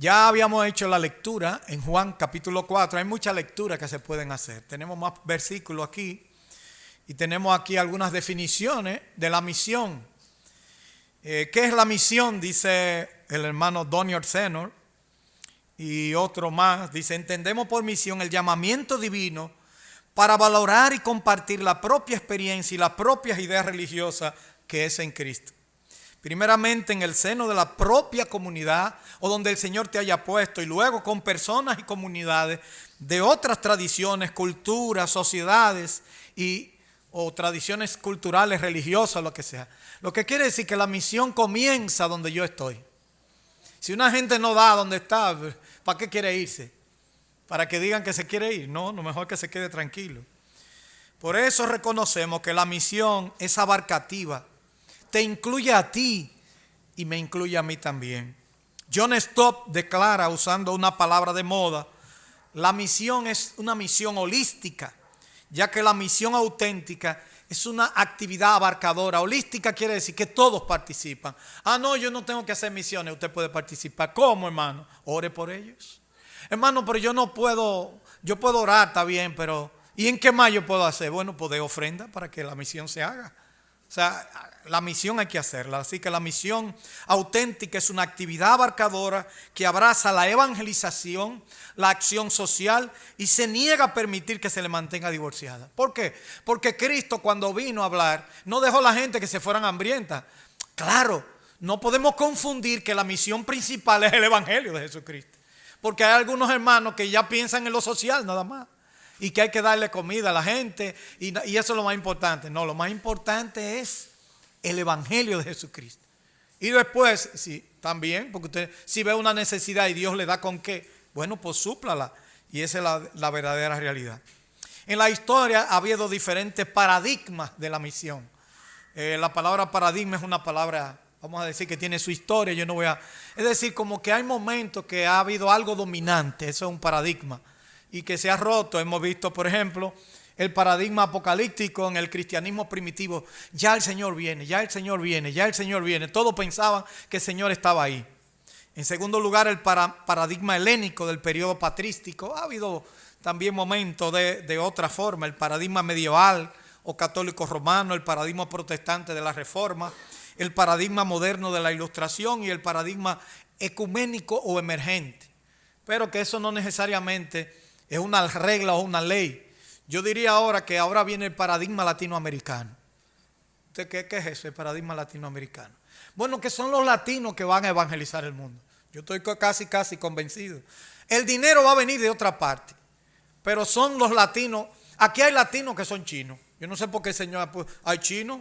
Ya habíamos hecho la lectura en Juan capítulo 4. Hay muchas lecturas que se pueden hacer. Tenemos más versículos aquí y tenemos aquí algunas definiciones de la misión. ¿Qué es la misión? Dice el hermano Donny Orsenor y otro más. Dice: entendemos por misión el llamamiento divino para valorar y compartir la propia experiencia y las propias ideas religiosas que es en Cristo. Primeramente en el seno de la propia comunidad o donde el Señor te haya puesto, y luego con personas y comunidades de otras tradiciones, culturas, sociedades o tradiciones culturales, religiosas, lo que sea. Lo que quiere decir que la misión comienza donde yo estoy. Si una gente no da donde está, ¿para qué quiere irse? ¿Para que digan que se quiere ir? No, lo mejor que se quede tranquilo. Por eso reconocemos que la misión es abarcativa. Te incluye a ti y me incluye a mí también. John Stott declara, usando una palabra de moda, la misión es una misión holística, ya que la misión auténtica es una actividad abarcadora. Holística quiere decir que todos participan. No, yo no tengo que hacer misiones, usted puede participar. ¿Cómo, hermano? Ore por ellos. Hermano, pero yo no puedo, yo puedo orar, está bien, pero ¿y en qué más yo puedo hacer? Bueno, pues de ofrenda para que la misión se haga. O sea, la misión hay que hacerla. Así que la misión auténtica es una actividad abarcadora que abraza la evangelización, la acción social y se niega a permitir que se le mantenga divorciada. ¿Por qué? Porque Cristo, cuando vino a hablar, no dejó a la gente que se fueran hambrientas. Claro, no podemos confundir que la misión principal es el evangelio de Jesucristo. Porque hay algunos hermanos que ya piensan en lo social nada más, y que hay que darle comida a la gente, y eso es lo más importante. No, lo más importante es el evangelio de Jesucristo. Y después, sí, también, porque usted si ve una necesidad y Dios le da con qué, bueno, pues súplala. Y esa es la verdadera realidad. En la historia ha habido diferentes paradigmas de la misión. La palabra paradigma es una palabra, vamos a decir, que tiene su historia. Es decir, como que hay momentos que ha habido algo dominante, eso es un paradigma, y que se ha roto. Hemos visto, por ejemplo, el paradigma apocalíptico en el cristianismo primitivo. Ya el Señor viene, ya el Señor viene, ya el Señor viene. Todos pensaban que el Señor estaba ahí. En segundo lugar, el paradigma helénico del periodo patrístico. Ha habido también momentos de otra forma. El paradigma medieval o católico romano, el paradigma protestante de la Reforma, el paradigma moderno de la Ilustración y el paradigma ecuménico o emergente. Pero que eso no necesariamente es una regla o una ley. Yo diría ahora que ahora viene el paradigma latinoamericano. ¿Usted qué es eso, el paradigma latinoamericano? Bueno, que son los latinos que van a evangelizar el mundo. Yo estoy casi convencido. El dinero va a venir de otra parte, pero son los latinos. Aquí hay latinos que son chinos. Yo no sé por qué, señor, pues, hay chinos.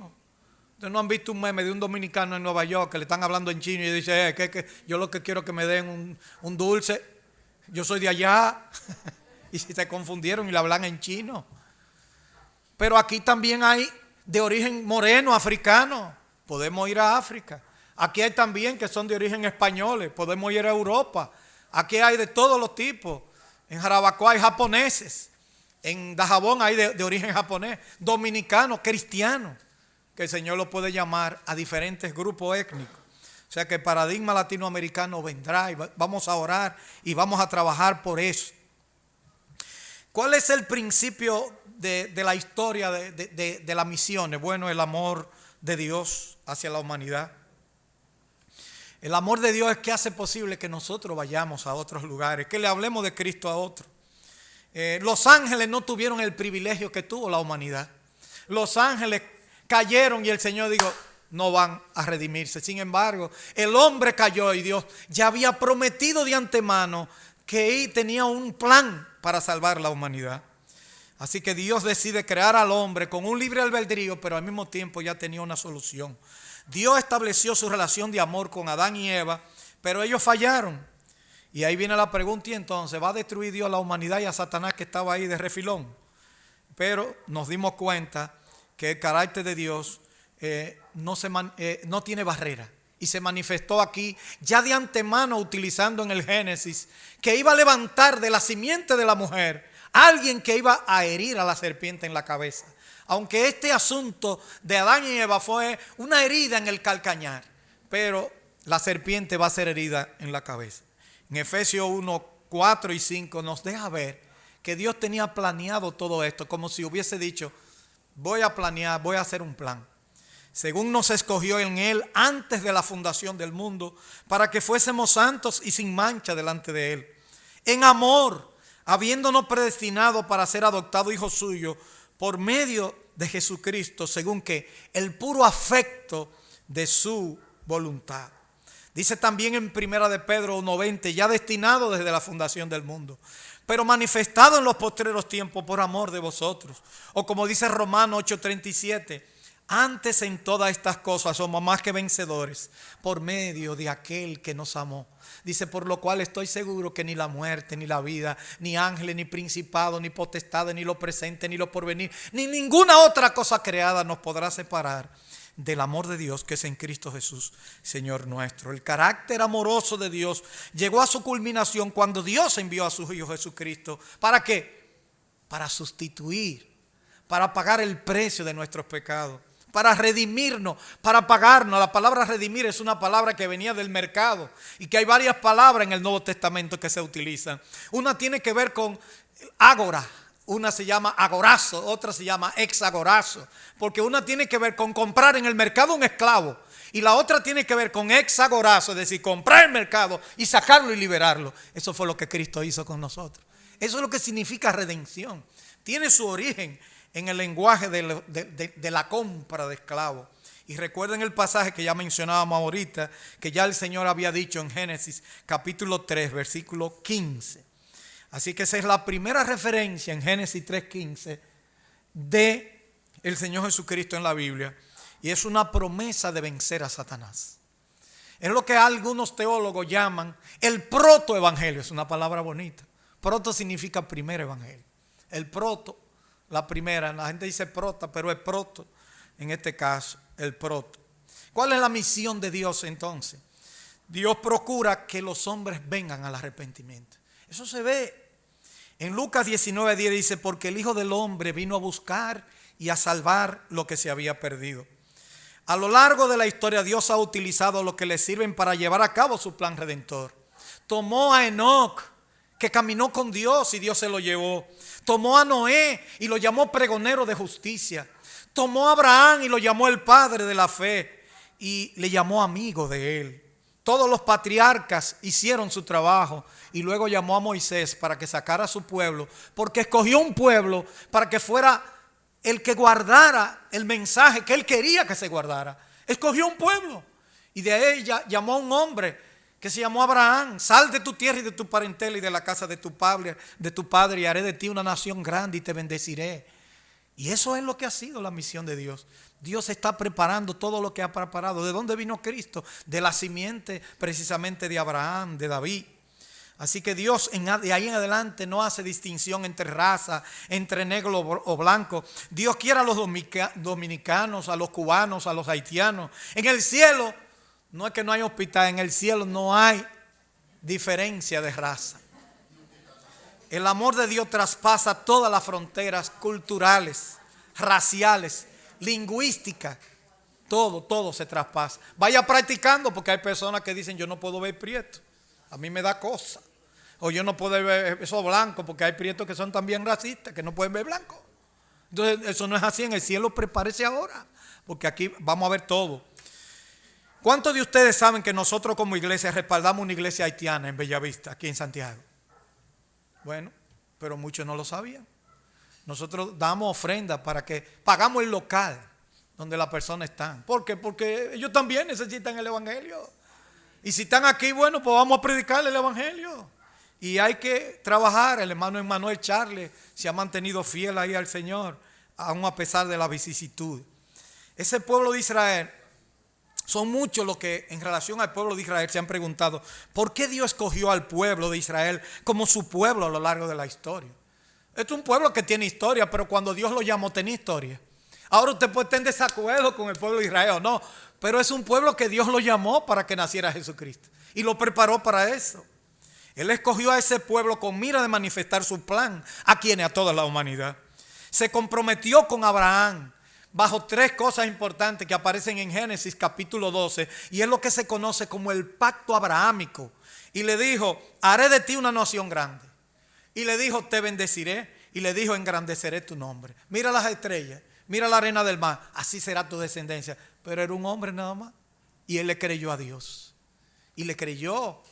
Ustedes no han visto un meme de un dominicano en Nueva York que le están hablando en chino y dice, que yo lo que quiero es que me den un dulce. Yo soy de allá. Y si se confundieron y le hablan en chino. Pero aquí también hay de origen moreno, africano. Podemos ir a África. Aquí hay también que son de origen españoles. Podemos ir a Europa. Aquí hay de todos los tipos. En Jarabacoa hay japoneses. En Dajabón hay de origen japonés. Dominicanos, cristianos. Que el Señor lo puede llamar a diferentes grupos étnicos. O sea que el paradigma latinoamericano vendrá y vamos a orar y vamos a trabajar por eso. ¿Cuál es el principio de la historia de las misiones? Bueno, el amor de Dios hacia la humanidad. El amor de Dios es que hace posible que nosotros vayamos a otros lugares, que le hablemos de Cristo a otros. Los ángeles no tuvieron el privilegio que tuvo la humanidad. Los ángeles cayeron y el Señor dijo, no van a redimirse. Sin embargo, el hombre cayó y Dios ya había prometido de antemano que él tenía un plan para salvar la humanidad. Así que Dios decide crear al hombre con un libre albedrío, pero al mismo tiempo ya tenía una solución. Dios estableció su relación de amor con Adán y Eva, pero ellos fallaron. Y ahí viene la pregunta, y entonces, ¿va a destruir Dios a la humanidad y a Satanás que estaba ahí de refilón? Pero nos dimos cuenta que el carácter de Dios no tiene barrera. Y se manifestó aquí ya de antemano, utilizando en el Génesis, que iba a levantar de la simiente de la mujer alguien que iba a herir a la serpiente en la cabeza. Aunque este asunto de Adán y Eva fue una herida en el calcañar, pero la serpiente va a ser herida en la cabeza. en Efesios 1, 4 y 5 nos deja ver que Dios tenía planeado todo esto, como si hubiese dicho, voy a hacer un plan. Según nos escogió en Él antes de la fundación del mundo, para que fuésemos santos y sin mancha delante de Él. En amor, habiéndonos predestinado para ser adoptados hijos suyos por medio de Jesucristo, según que el puro afecto de su voluntad. Dice también en 1 de Pedro 1:20, ya destinado desde la fundación del mundo, pero manifestado en los postreros tiempos por amor de vosotros. O como dice Romanos 8:37, antes en todas estas cosas somos más que vencedores por medio de aquel que nos amó. Dice, por lo cual estoy seguro que ni la muerte, ni la vida, ni ángeles, ni principados, ni potestades, ni lo presente, ni lo porvenir, ni ninguna otra cosa creada nos podrá separar del amor de Dios que es en Cristo Jesús, Señor nuestro. El carácter amoroso de Dios llegó a su culminación cuando Dios envió a su Hijo Jesucristo. ¿Para qué? Para sustituir, para pagar el precio de nuestros pecados, para redimirnos, para pagarnos. La palabra redimir es una palabra que venía del mercado y que hay varias palabras en el Nuevo Testamento que se utilizan. Una tiene que ver con ágora. Una se llama agorazo, otra se llama exagorazo, porque una tiene que ver con comprar en el mercado un esclavo y la otra tiene que ver con exagorazo, es decir, comprar el mercado y sacarlo y liberarlo. Eso fue lo que Cristo hizo con nosotros. Eso es lo que significa redención. Tiene su origen en el lenguaje de la compra de esclavos. Y recuerden el pasaje que ya mencionábamos ahorita, que ya el Señor había dicho en Génesis capítulo 3, versículo 15. Así que esa es la primera referencia en Génesis 3:15 de el Señor Jesucristo en la Biblia. Y es una promesa de vencer a Satanás. Es lo que algunos teólogos llaman el protoevangelio. Es una palabra bonita. Proto significa primer evangelio. El proto, la primera. La gente dice prota, pero es proto. En este caso, el proto. ¿Cuál es la misión de Dios entonces? Dios procura que los hombres vengan al arrepentimiento. Eso se ve. En Lucas 19:10 dice, porque el Hijo del Hombre vino a buscar y a salvar lo que se había perdido. A lo largo de la historia Dios ha utilizado lo que le sirven para llevar a cabo su plan redentor. Tomó a Enoc, que caminó con Dios y Dios se lo llevó. Tomó a Noé y lo llamó pregonero de justicia. Tomó a Abraham y lo llamó el padre de la fe y le llamó amigo de él. Todos los patriarcas hicieron su trabajo y luego llamó a Moisés para que sacara a su pueblo, porque escogió un pueblo para que fuera el que guardara el mensaje que él quería que se guardara. Escogió un pueblo y de ella llamó a un hombre que se llamó Abraham. Sal de tu tierra y de tu parentela y de la casa de tu padre y haré de ti una nación grande y te bendeciré. Y eso es lo que ha sido la misión de Dios. Dios está preparando todo lo que ha preparado. ¿De dónde vino Cristo? De la simiente precisamente de Abraham, de David. Así que Dios de ahí en adelante no hace distinción entre raza, entre negro o blanco. Dios quiere a los dominicanos, a los cubanos, a los haitianos. En el cielo, no es que no hay hospital, en el cielo no hay diferencia de raza. El amor de Dios traspasa todas las fronteras culturales, raciales, lingüísticas. Todo se traspasa. Vaya practicando, porque hay personas que dicen yo no puedo ver prieto, a mí me da cosa. O yo no puedo ver esos blancos, porque hay prietos que son también racistas, que no pueden ver blancos. Entonces eso no es así. En el cielo prepárese ahora, porque aquí vamos a ver todo. ¿Cuántos de ustedes saben que nosotros como iglesia respaldamos una iglesia haitiana en Bellavista, aquí en Santiago? Bueno, pero muchos no lo sabían. Nosotros damos ofrenda para que pagamos el local donde las personas están. ¿Por qué? Porque ellos también necesitan el evangelio. Y si están aquí, bueno, pues vamos a predicarle el evangelio. Y hay que trabajar. El hermano Emmanuel Charles se ha mantenido fiel ahí al Señor, aún a pesar de la vicisitud. Ese pueblo de Israel, son muchos los que en relación al pueblo de Israel se han preguntado, ¿por qué Dios escogió al pueblo de Israel como su pueblo a lo largo de la historia? Este es un pueblo que tiene historia, pero cuando Dios lo llamó tenía historia. Ahora usted puede estar en desacuerdo con el pueblo de Israel o no, pero es un pueblo que Dios lo llamó para que naciera Jesucristo y lo preparó para eso. Él escogió a ese pueblo con mira de manifestar su plan a quienes, a toda la humanidad. Se comprometió con Abraham bajo tres cosas importantes que aparecen en Génesis capítulo 12, y es lo que se conoce como el pacto abrahámico. Y le dijo, haré de ti una nación grande. Y le dijo, te bendeciré. Y le dijo, engrandeceré tu nombre. Mira las estrellas, mira la arena del mar, así será tu descendencia. Pero era un hombre nada más. Y él le creyó a Dios. Y le creyó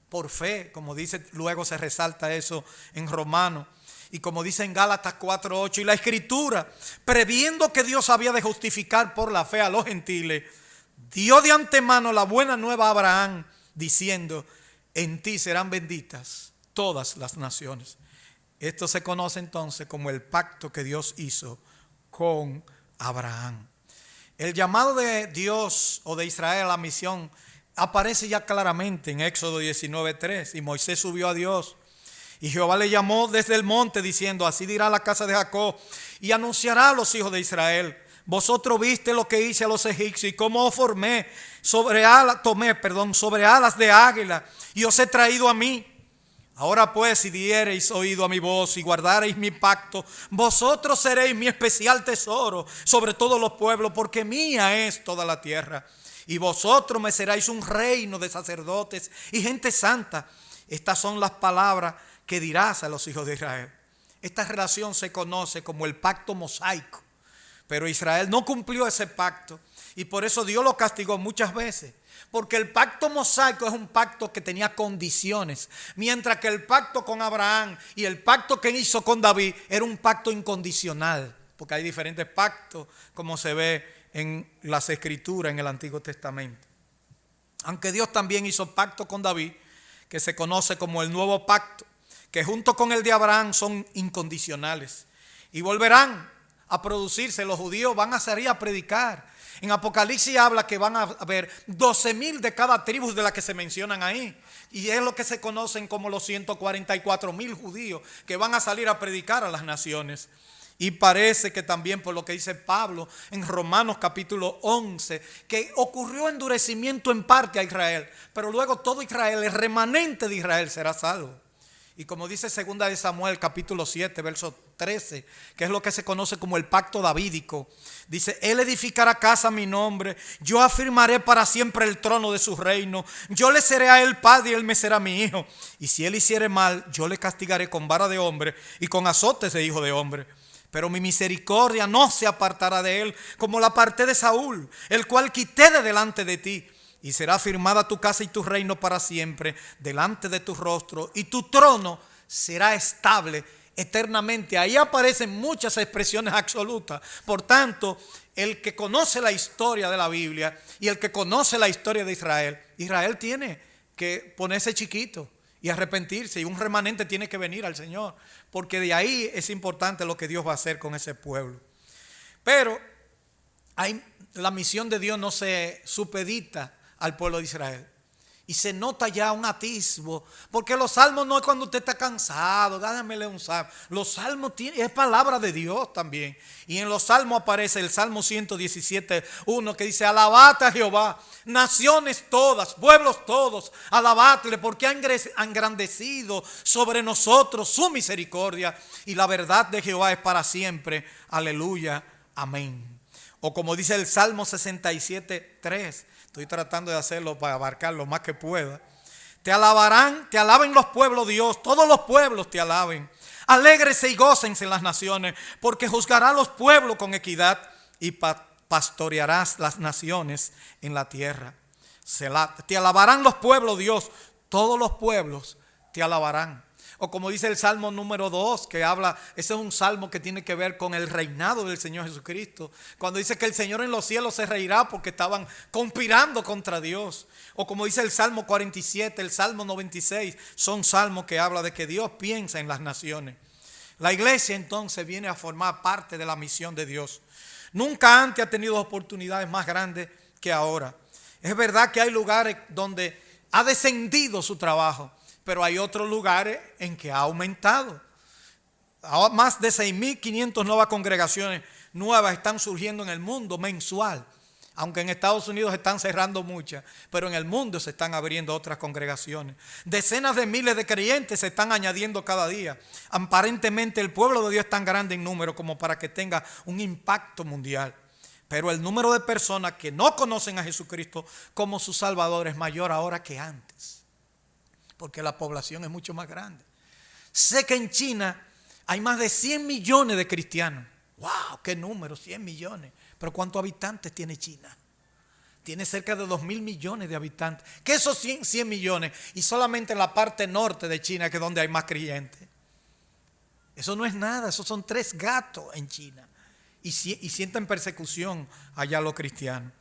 por fe, como dice, luego se resalta eso en Romanos. Y como dice en Gálatas 4:8, y la Escritura, previendo que Dios había de justificar por la fe a los gentiles, dio de antemano la buena nueva a Abraham, diciendo, en ti serán benditas todas las naciones. Esto se conoce entonces como el pacto que Dios hizo con Abraham. El llamado de Dios o de Israel a la misión aparece ya claramente en Éxodo 19:3. Y Moisés subió a Dios, y Jehová le llamó desde el monte diciendo, así dirá la casa de Jacob, y anunciará a los hijos de Israel, vosotros viste lo que hice a los egipcios, y cómo os formé sobre alas de águila, y os he traído a mí. Ahora pues, si diereis oído a mi voz y guardareis mi pacto, vosotros seréis mi especial tesoro sobre todos los pueblos, porque mía es toda la tierra. Y vosotros me seréis un reino de sacerdotes y gente santa. Estas son las palabras que dirás a los hijos de Israel. Esta relación se conoce como el pacto mosaico. Pero Israel no cumplió ese pacto y por eso Dios lo castigó muchas veces. Porque el pacto mosaico es un pacto que tenía condiciones, mientras que el pacto con Abraham y el pacto que hizo con David era un pacto incondicional. Porque hay diferentes pactos, como se ve en las Escrituras en el Antiguo Testamento. Aunque Dios también hizo pacto con David, que se conoce como el nuevo pacto, que junto con el de Abraham son incondicionales. Y volverán a producirse, los judíos van a salir a predicar. En Apocalipsis habla que van a haber 12,000 de cada tribu de las que se mencionan ahí. Y es lo que se conocen como los 144,000 judíos que van a salir a predicar a las naciones. Y parece que también por lo que dice Pablo en Romanos capítulo 11, que ocurrió endurecimiento en parte a Israel, pero luego todo Israel, el remanente de Israel será salvo. Y como dice 2 de Samuel capítulo 7 verso 13, que es lo que se conoce como el pacto davídico, dice, él edificará casa a mi nombre, yo afirmaré para siempre el trono de su reino, yo le seré a él padre y él me será mi hijo, y si él hiciere mal, yo le castigaré con vara de hombre y con azotes de hijo de hombre. Pero mi misericordia no se apartará de él, como la aparté de Saúl, el cual quité de delante de ti. Y será firmada tu casa y tu reino para siempre delante de tu rostro, y tu trono será estable eternamente. Ahí aparecen muchas expresiones absolutas. Por tanto, el que conoce la historia de la Biblia y el que conoce la historia de Israel, Israel tiene que ponerse chiquito y arrepentirse, y un remanente tiene que venir al Señor, porque de ahí es importante lo que Dios va a hacer con ese pueblo. Pero la misión de Dios no se supedita al pueblo de Israel. Y se nota ya un atisbo, porque los salmos no es cuando usted está cansado, dámele un salmo. Los salmos es palabra de Dios también. Y en los salmos aparece el Salmo 117:1 que dice, alabad a Jehová, naciones todas, pueblos todos, alabadle, porque ha engrandecido sobre nosotros su misericordia, y la verdad de Jehová es para siempre. Aleluya, amén. O como dice el Salmo 67:3, estoy tratando de hacerlo para abarcar lo más que pueda. Te alabarán, te alaben los pueblos, Dios, todos los pueblos te alaben. Alégrese y gócense las naciones, porque juzgará a los pueblos con equidad y pastorearás las naciones en la tierra. Te alabarán los pueblos, Dios, todos los pueblos te alabarán. O como dice el Salmo número 2, que habla, ese es un salmo que tiene que ver con el reinado del Señor Jesucristo. Cuando dice que el Señor en los cielos se reirá porque estaban conspirando contra Dios. O como dice el Salmo 47, el Salmo 96, son salmos que habla de que Dios piensa en las naciones. La iglesia entonces viene a formar parte de la misión de Dios. Nunca antes ha tenido oportunidades más grandes que ahora. Es verdad que hay lugares donde ha descendido su trabajo, pero hay otros lugares en que ha aumentado. Más de 6,500 nuevas congregaciones nuevas están surgiendo en el mundo mensual. Aunque en Estados Unidos están cerrando muchas, pero en el mundo se están abriendo otras congregaciones. Decenas de miles de creyentes se están añadiendo cada día. Aparentemente el pueblo de Dios es tan grande en número como para que tenga un impacto mundial. Pero el número de personas que no conocen a Jesucristo como su Salvador es mayor ahora que antes, porque la población es mucho más grande. Sé que en China hay más de 100 millones de cristianos. ¡Wow! ¡Qué número! 100 millones. Pero ¿cuántos habitantes tiene China? Tiene cerca de 2.000 millones de habitantes. ¿Qué esos 100 millones? Y solamente en la parte norte de China, que es donde hay más creyentes. Eso no es nada, esos son 3 gatos en China. Y sienten persecución allá los cristianos.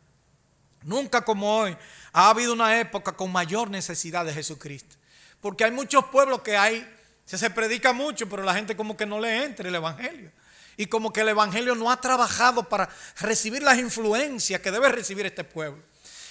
Nunca como hoy ha habido una época con mayor necesidad de Jesucristo. Porque hay muchos pueblos que se predica mucho, pero la gente como que no le entra el evangelio. Y como que el evangelio no ha trabajado para recibir las influencias que debe recibir este pueblo.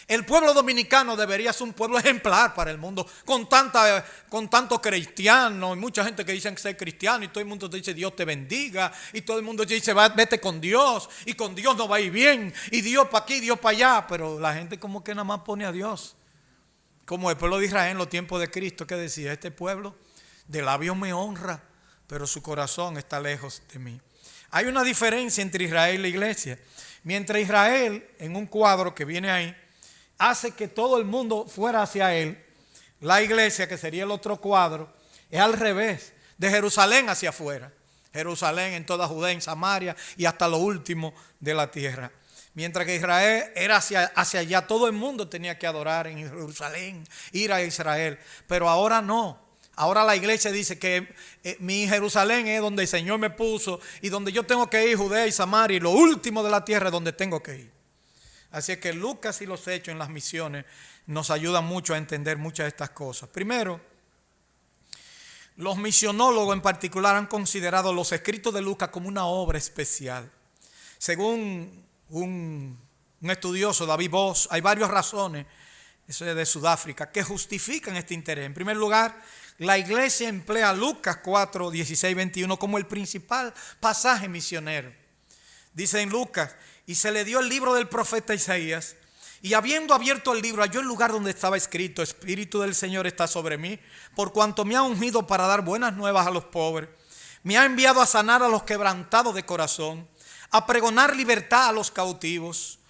El pueblo dominicano debería ser un pueblo ejemplar para el mundo, con tantos cristianos, y mucha gente que dicen ser cristiano, y todo el mundo te dice Dios te bendiga, y todo el mundo te dice vete con Dios, y con Dios no va a ir bien, y Dios para aquí, Dios para allá, pero la gente como que nada más pone a Dios. Como el pueblo de Israel en los tiempos de Cristo, que decía, este pueblo de labios me honra, pero su corazón está lejos de mí. Hay una diferencia entre Israel y la iglesia. Mientras Israel, en un cuadro que viene ahí, hace que todo el mundo fuera hacia él, la iglesia, que sería el otro cuadro, es al revés, de Jerusalén hacia afuera. Jerusalén en toda Judea, en Samaria y hasta lo último de la tierra. Mientras que Israel era hacia allá, todo el mundo tenía que adorar en Jerusalén, ir a Israel. Pero ahora no. Ahora la iglesia dice que mi Jerusalén es donde el Señor me puso y donde yo tengo que ir, Judea y Samaria, y lo último de la tierra es donde tengo que ir. Así es que Lucas y los hechos en las misiones nos ayudan mucho a entender muchas de estas cosas. Primero, los misionólogos en particular han considerado los escritos de Lucas como una obra especial. Según un estudioso, David Boss, hay varias razones, eso es de Sudáfrica, que justifican este interés. En primer lugar, la iglesia emplea Lucas 4, 16, 21 como el principal pasaje misionero. Dice en Lucas, y se le dio el libro del profeta Isaías, y habiendo abierto el libro, halló el lugar donde estaba escrito, Espíritu del Señor está sobre mí, por cuanto me ha ungido para dar buenas nuevas a los pobres, me ha enviado a sanar a los quebrantados de corazón, a pregonar libertad a los cautivos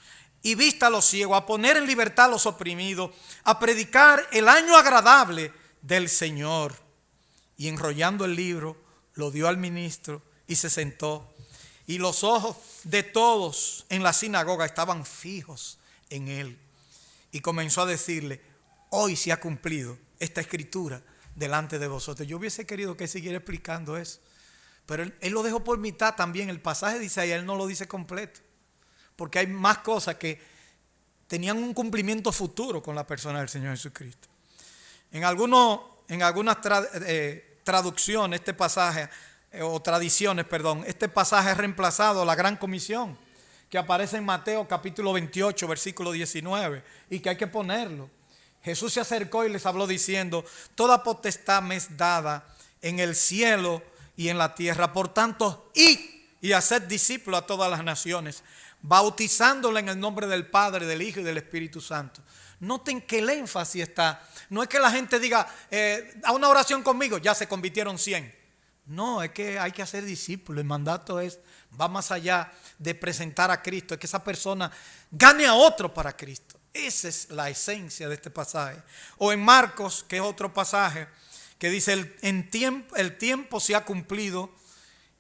y vista a los ciegos, a poner en libertad a los oprimidos, a predicar el año agradable del Señor. Y enrollando el libro, lo dio al ministro y se sentó. Y los ojos de todos en la sinagoga estaban fijos en él. Y comenzó a decirle, hoy se ha cumplido esta escritura delante de vosotros. Yo hubiese querido que siguiera explicando eso, pero él lo dejó por mitad también. El pasaje de Isaías él no lo dice completo, porque hay más cosas que tenían un cumplimiento futuro con la persona del Señor Jesucristo. En algunas traducciones, este pasaje, o tradiciones, perdón, este pasaje es reemplazado a la Gran Comisión, que aparece en Mateo capítulo 28, versículo 19, y que hay que ponerlo. Jesús se acercó y les habló diciendo, toda potestad me es dada en el cielo y en la tierra. Por tanto, id y haced discípulos a todas las naciones, bautizándola en el nombre del Padre, del Hijo y del Espíritu Santo. Noten que el énfasis está, no es que la gente diga, a una oración conmigo, ya se convirtieron 100. No, es que hay que hacer discípulos. El mandato va más allá de presentar a Cristo, es que esa persona gane a otro para Cristo. Esa es la esencia de este pasaje. O en Marcos, que es otro pasaje, que dice, el tiempo se ha cumplido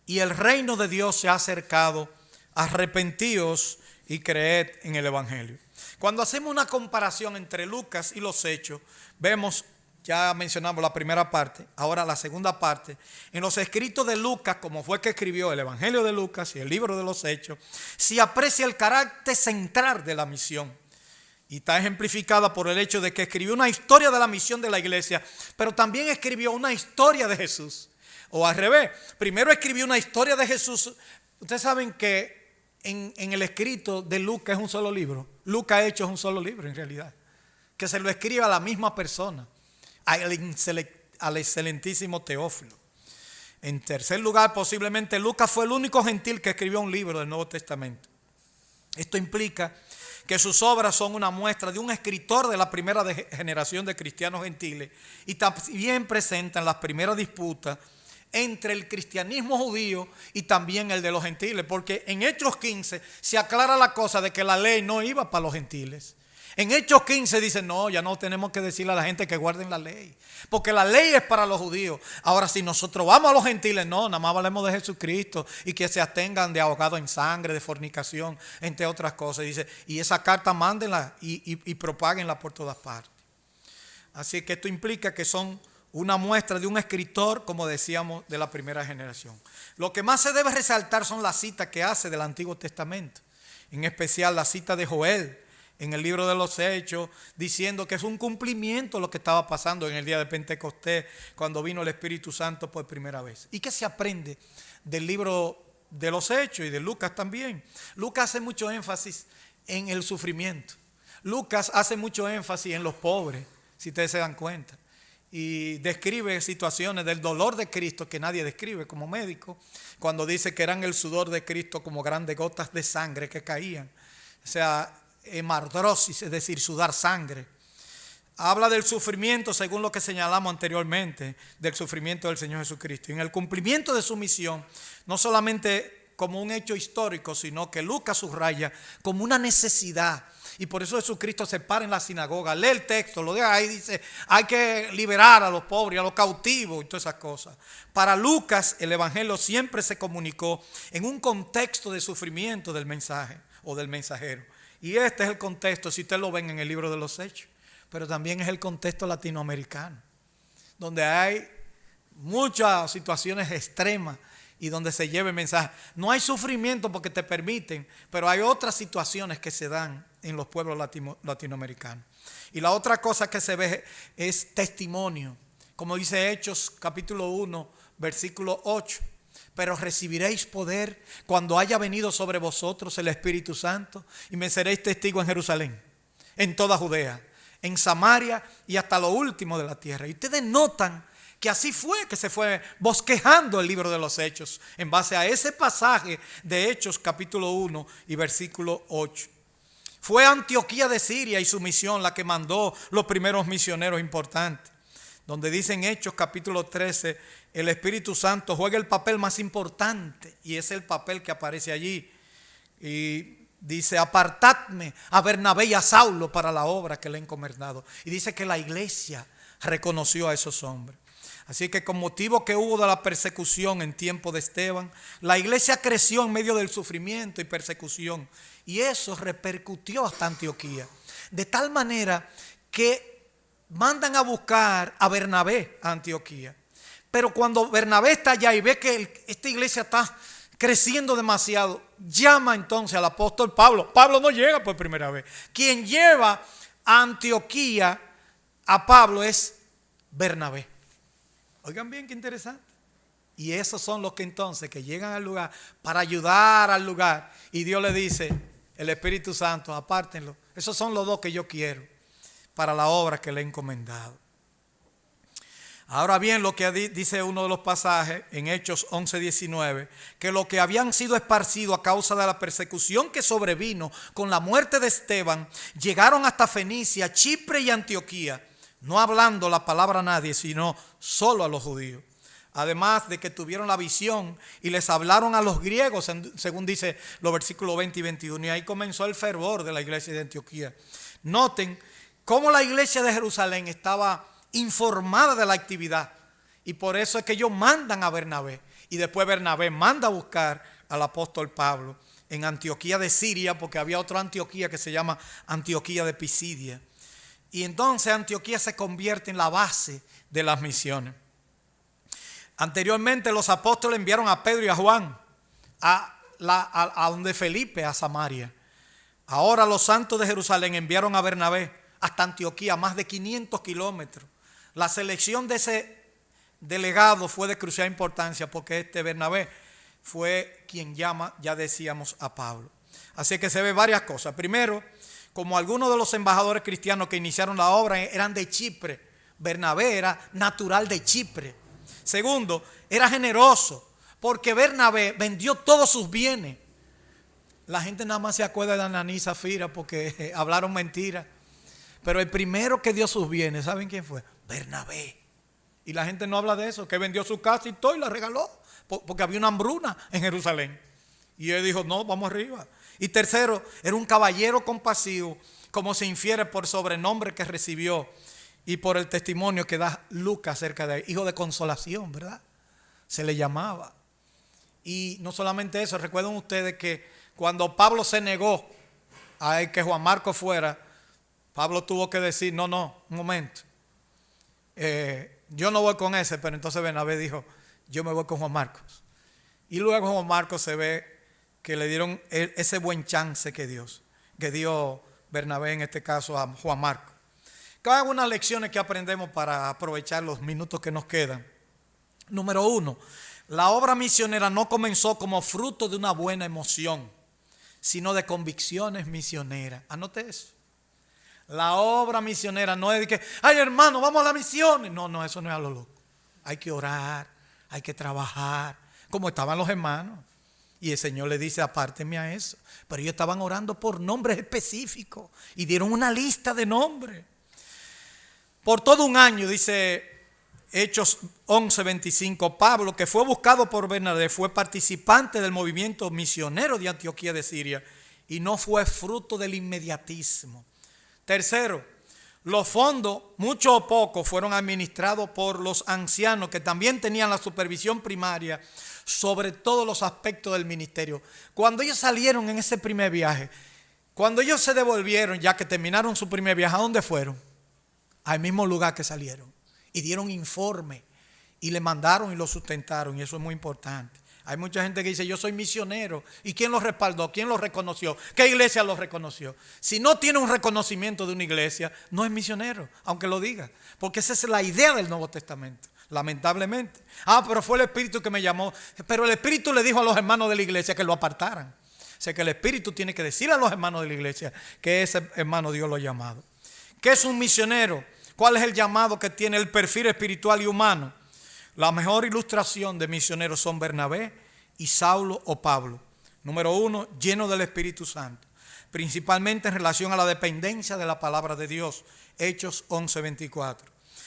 y el reino de Dios se ha acercado. Arrepentíos y creed en el Evangelio. Cuando hacemos una comparación entre Lucas y los Hechos, vemos, ya mencionamos la primera parte, ahora la segunda parte. En los escritos de Lucas, como fue que escribió el Evangelio de Lucas y el libro de los Hechos, se aprecia el carácter central de la misión. Y está ejemplificada por el hecho de que escribió una historia de la misión de la iglesia, pero también escribió una historia de Jesús. O al revés, primero escribió una historia de Jesús. Ustedes saben que en el escrito de Lucas es un solo libro. Lucas Hechos es un solo libro en realidad, que se lo escribe a la misma persona, al excelentísimo Teófilo. En tercer lugar, posiblemente Lucas fue el único gentil que escribió un libro del Nuevo Testamento. Esto implica que sus obras son una muestra de un escritor de la primera generación de cristianos gentiles y también presentan las primeras disputas entre el cristianismo judío y también el de los gentiles, porque en Hechos 15 se aclara la cosa de que la ley no iba para los gentiles. En Hechos 15 dice, no, ya no tenemos que decirle a la gente que guarden la ley, porque la ley es para los judíos. Ahora, si nosotros vamos a los gentiles, no, nada más hablemos de Jesucristo y que se abstengan de ahogado en sangre, de fornicación, entre otras cosas. Dice, y esa carta mándenla y propáguenla por todas partes. Así que esto implica que son una muestra de un escritor, como decíamos, de la primera generación. Lo que más se debe resaltar son las citas que hace del Antiguo Testamento, en especial la cita de Joel en el libro de los Hechos, diciendo que es un cumplimiento lo que estaba pasando en el día de Pentecostés, cuando vino el Espíritu Santo por primera vez. ¿Y qué se aprende del libro de los Hechos y de Lucas también? Lucas hace mucho énfasis en el sufrimiento. Lucas hace mucho énfasis en los pobres, si ustedes se dan cuenta. Y describe situaciones del dolor de Cristo que nadie describe como médico, cuando dice que eran el sudor de Cristo como grandes gotas de sangre que caían. O sea, hemardrosis, es decir, sudar sangre. Habla del sufrimiento según lo que señalamos anteriormente, del sufrimiento del Señor Jesucristo. Y en el cumplimiento de su misión, no solamente como un hecho histórico, sino que Lucas subraya como una necesidad. Y por eso Jesucristo se para en la sinagoga, lee el texto, lo deja ahí, dice, hay que liberar a los pobres, a los cautivos y todas esas cosas. Para Lucas, el evangelio siempre se comunicó en un contexto de sufrimiento del mensaje o del mensajero. Y este es el contexto, si ustedes lo ven en el libro de los Hechos, pero también es el contexto latinoamericano, donde hay muchas situaciones extremas y donde se lleva el mensaje. No hay sufrimiento porque te permiten, pero hay otras situaciones que se dan en los pueblos latinoamericanos. Y la otra cosa que se ve es testimonio, como dice Hechos capítulo 1, versículo 8. Pero recibiréis poder cuando haya venido sobre vosotros el Espíritu Santo y me seréis testigo en Jerusalén, en toda Judea, en Samaria y hasta lo último de la tierra. Y ustedes notan que así fue que se fue bosquejando el libro de los Hechos en base a ese pasaje de Hechos capítulo 1 y versículo 8. Fue Antioquía de Siria y su misión la que mandó los primeros misioneros importantes, donde dice en Hechos capítulo 13, el Espíritu Santo juega el papel más importante y es el papel que aparece allí. Y dice, apartadme a Bernabé y a Saulo para la obra que le he encomendado. Y dice que la iglesia reconoció a esos hombres. Así que con motivo que hubo de la persecución en tiempo de Esteban, la iglesia creció en medio del sufrimiento y persecución. Y eso repercutió hasta Antioquía. De tal manera que mandan a buscar a Bernabé a Antioquía. Pero cuando Bernabé está allá y ve que esta iglesia está creciendo demasiado, llama entonces al apóstol Pablo. Pablo no llega por primera vez. Quien lleva a Antioquía a Pablo es Bernabé. Oigan bien, qué interesante. Y esos son los que entonces que llegan al lugar para ayudar al lugar. Y Dios le dice, el Espíritu Santo, apártenlo. Esos son los dos que yo quiero para la obra que le he encomendado. Ahora bien, lo que dice uno de los pasajes en Hechos 11:19, que los que habían sido esparcidos a causa de la persecución que sobrevino con la muerte de Esteban, llegaron hasta Fenicia, Chipre y Antioquía, no hablando la palabra a nadie, sino solo a los judíos. Además de que tuvieron la visión y les hablaron a los griegos, según dice los versículos 20 y 21. Y ahí comenzó el fervor de la iglesia de Antioquía. Noten cómo la iglesia de Jerusalén estaba informada de la actividad. Y por eso es que ellos mandan a Bernabé. Y después Bernabé manda a buscar al apóstol Pablo en Antioquía de Siria, porque había otra Antioquía que se llama Antioquía de Pisidia. Y entonces Antioquía se convierte en la base de las misiones. Anteriormente los apóstoles enviaron a Pedro y a Juan a donde Felipe, a Samaria. Ahora los santos de Jerusalén enviaron a Bernabé hasta Antioquía, más de 500 kilómetros. La selección de ese delegado fue de crucial importancia porque este Bernabé fue quien llama, ya decíamos, a Pablo. Así que se ve varias cosas. Primero, como algunos de los embajadores cristianos que iniciaron la obra eran de Chipre, Bernabé era natural de Chipre. Segundo, era generoso porque Bernabé vendió todos sus bienes. La gente nada más se acuerda de Ananí y Zafira porque hablaron mentiras. Pero el primero que dio sus bienes, ¿saben quién fue? Bernabé. Y la gente no habla de eso, que vendió su casa y todo y la regaló, porque había una hambruna en Jerusalén. Y él dijo, no, vamos arriba. Y tercero, era un caballero compasivo, como se infiere por sobrenombre que recibió y por el testimonio que da Lucas acerca de él. Hijo de consolación, ¿verdad? Se le llamaba. Y no solamente eso, recuerden ustedes que cuando Pablo se negó a que Juan Marcos fuera, Pablo tuvo que decir, no, un momento. Yo no voy con ese, pero entonces Bernabé dijo, yo me voy con Juan Marcos. Y luego Juan Marcos se ve que le dieron ese buen chance que dio Bernabé en este caso a Juan Marcos. Cada unas lecciones que aprendemos para aprovechar los minutos que nos quedan. Número 1, la obra misionera no comenzó como fruto de una buena emoción, sino de convicciones misioneras. Anote eso. La obra misionera no es de que, ay hermano, vamos a las misiones. No, eso no es a lo loco. Hay que orar, hay que trabajar, como estaban los hermanos. Y el Señor le dice, apárteme a eso. Pero ellos estaban orando por nombres específicos y dieron una lista de nombres. Por todo un año, dice Hechos 11:25, Pablo, que fue buscado por Bernabé, fue participante del movimiento misionero de Antioquía de Siria y no fue fruto del inmediatismo. Tercero, los fondos, mucho o poco, fueron administrados por los ancianos que también tenían la supervisión primaria sobre todos los aspectos del ministerio. Cuando ellos salieron en ese primer viaje, cuando ellos se devolvieron, ya que terminaron su primer viaje, ¿a dónde fueron? Al mismo lugar que salieron. Y dieron informe y le mandaron y lo sustentaron, y eso es muy importante. Hay mucha gente que dice, yo soy misionero. ¿Y quién lo respaldó? ¿Quién lo reconoció? ¿Qué iglesia lo reconoció? Si no tiene un reconocimiento de una iglesia, no es misionero, aunque lo diga. Porque esa es la idea del Nuevo Testamento, lamentablemente. Pero fue el Espíritu que me llamó. Pero el Espíritu le dijo a los hermanos de la iglesia que lo apartaran. O sea que el Espíritu tiene que decirle a los hermanos de la iglesia que ese hermano Dios lo ha llamado. ¿Qué es un misionero? ¿Cuál es el llamado que tiene el perfil espiritual y humano? La mejor ilustración de misioneros son Bernabé y Saulo o Pablo. Número 1, lleno del Espíritu Santo, principalmente en relación a la dependencia de la palabra de Dios. Hechos 11:24.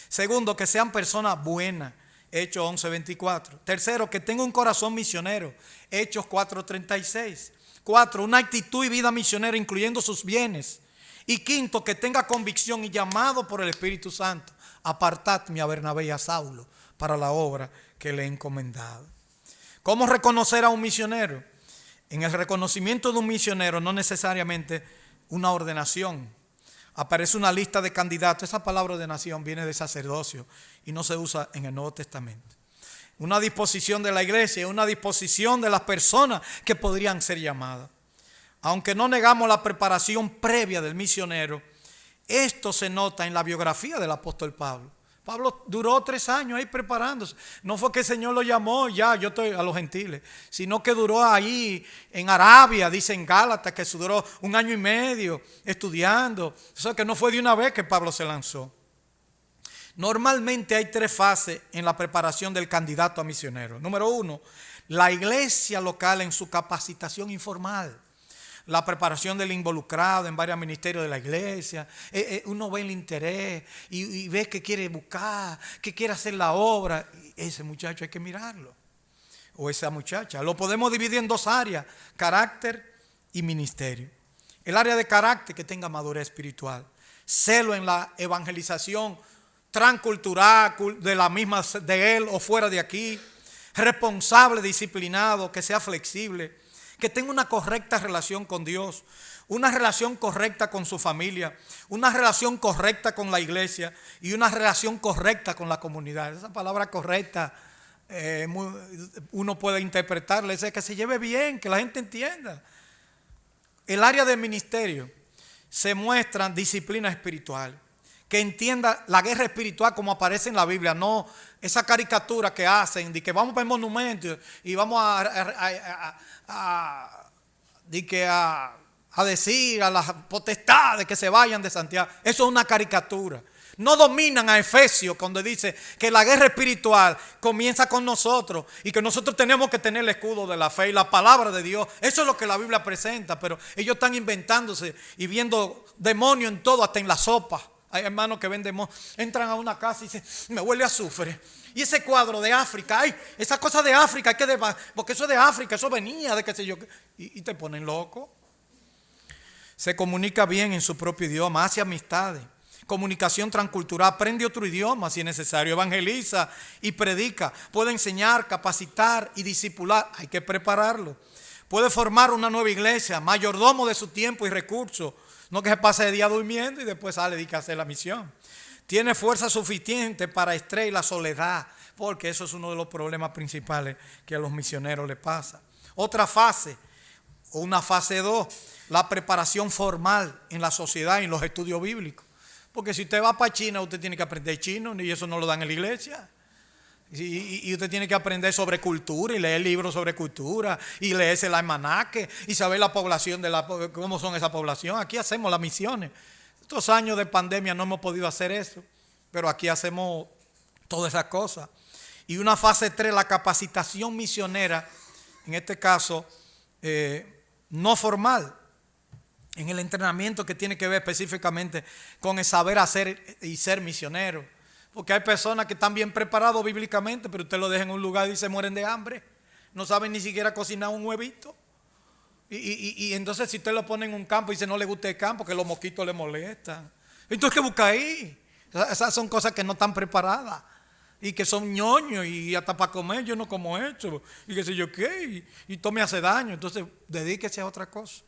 Segundo, que sean personas buenas. Hechos 11:24. Tercero, que tengan un corazón misionero. Hechos 4:36. 4, una actitud y vida misionera incluyendo sus bienes. Y quinto, que tenga convicción y llamado por el Espíritu Santo. Apartadme a Bernabé y a Saulo para la obra que le he encomendado. ¿Cómo reconocer a un misionero? En el reconocimiento de un misionero no necesariamente una ordenación. Aparece una lista de candidatos. Esa palabra ordenación viene de sacerdocio y no se usa en el Nuevo Testamento. Una disposición de la iglesia, una disposición de las personas que podrían ser llamadas. Aunque no negamos la preparación previa del misionero, esto se nota en la biografía del apóstol Pablo. Pablo duró 3 años ahí preparándose. No fue que el Señor lo llamó, ya yo estoy a los gentiles, sino que duró ahí en Arabia, dice en Gálatas, que duró 1 año y medio estudiando. O sea que no fue de una vez que Pablo se lanzó. Normalmente hay 3 fases en la preparación del candidato a misionero. Número 1, la iglesia local en su capacitación informal. La preparación del involucrado en varios ministerios de la iglesia. Uno ve el interés y ve que quiere buscar, que quiere hacer la obra. Ese muchacho hay que mirarlo. O esa muchacha. Lo podemos dividir en 2 áreas, carácter y ministerio. El área de carácter, que tenga madurez espiritual. Celo en la evangelización transcultural de la misma de él o fuera de aquí. Responsable, disciplinado, que sea flexible. Que tenga una correcta relación con Dios, una relación correcta con su familia, una relación correcta con la iglesia y una relación correcta con la comunidad. Esa palabra correcta uno puede interpretarla, es que se lleve bien, que la gente entienda. El área del ministerio se muestra disciplina espiritual, que entienda la guerra espiritual como aparece en la Biblia, no esa caricatura que hacen de que vamos para el monumento y vamos a decir a las potestades que se vayan de Santiago. Eso es una caricatura. No dominan a Efesios cuando dice que la guerra espiritual comienza con nosotros y que nosotros tenemos que tener el escudo de la fe y la palabra de Dios. Eso es lo que la Biblia presenta, pero ellos están inventándose y viendo demonios en todo, hasta en la sopa. Hay hermanos que entran a una casa y dicen, me huele a azufre. Y ese cuadro de África, ay, esa cosa de África, porque eso es de África, eso venía de qué sé yo. Y te ponen loco. Se comunica bien en su propio idioma, hace amistades. Comunicación transcultural, aprende otro idioma si es necesario, evangeliza y predica. Puede enseñar, capacitar y discipular. Hay que prepararlo. Puede formar una nueva iglesia, mayordomo de su tiempo y recursos. No que se pase el día durmiendo y después sale y dedica a hacer la misión. Tiene fuerza suficiente para estrés y la soledad, porque eso es uno de los problemas principales que a los misioneros les pasa. Otra fase, o una fase 2, la preparación formal en la sociedad y en los estudios bíblicos. Porque si usted va para China, usted tiene que aprender chino, y eso no lo dan en la iglesia. Y usted tiene que aprender sobre cultura y leer libros sobre cultura y leerse el almanaque y saber la población, cómo son esa población. Aquí hacemos las misiones. Estos años de pandemia no hemos podido hacer eso, pero aquí hacemos todas esas cosas. Y una fase 3, la capacitación misionera, en este caso no formal, en el entrenamiento que tiene que ver específicamente con el saber hacer y ser misionero. Porque hay personas que están bien preparados bíblicamente, pero usted lo deja en un lugar y se mueren de hambre. No saben ni siquiera cocinar un huevito. Y entonces si usted lo pone en un campo y dice no le gusta el campo, que los mosquitos le molestan. Entonces, ¿qué busca ahí? Esas son cosas que no están preparadas. Y que son ñoños y hasta para comer yo no como eso. Y qué sé yo qué. Y todo me hace daño. Entonces, dedíquese a otra cosa.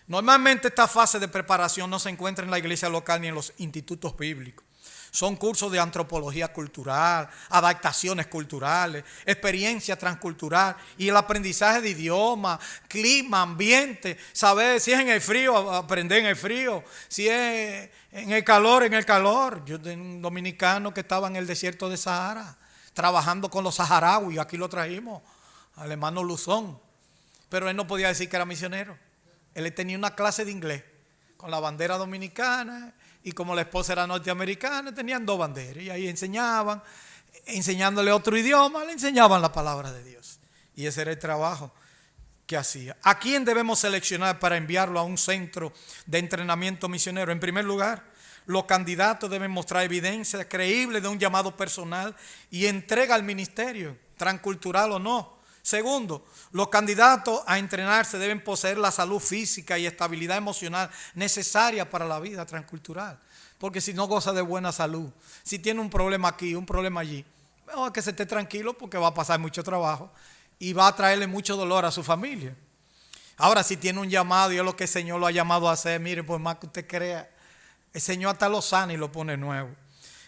Normalmente esta fase de preparación no se encuentra en la iglesia local ni en los institutos bíblicos. Son cursos de antropología cultural, adaptaciones culturales, experiencia transcultural y el aprendizaje de idioma, clima, ambiente, saber si es en el frío, aprender en el frío, si es en el calor, en el calor. Yo tengo un dominicano que estaba en el desierto de Sahara, trabajando con los saharauis, aquí lo trajimos, al hermano Luzón, pero él no podía decir que era misionero. Él tenía una clase de inglés con la bandera dominicana y como la esposa era norteamericana, tenían 2 banderas y ahí enseñaban, enseñándole otro idioma, le enseñaban la palabra de Dios. Y ese era el trabajo que hacía. ¿A quién debemos seleccionar para enviarlo a un centro de entrenamiento misionero? En primer lugar, los candidatos deben mostrar evidencia creíble de un llamado personal y entrega al ministerio, transcultural o no. Segundo, los candidatos a entrenarse deben poseer la salud física y estabilidad emocional necesaria para la vida transcultural. Porque si no goza de buena salud, si tiene un problema aquí, un problema allí, mejor que se esté tranquilo porque va a pasar mucho trabajo y va a traerle mucho dolor a su familia. Ahora, si tiene un llamado y es lo que el Señor lo ha llamado a hacer, mire, por más que usted crea, el Señor hasta lo sana y lo pone nuevo.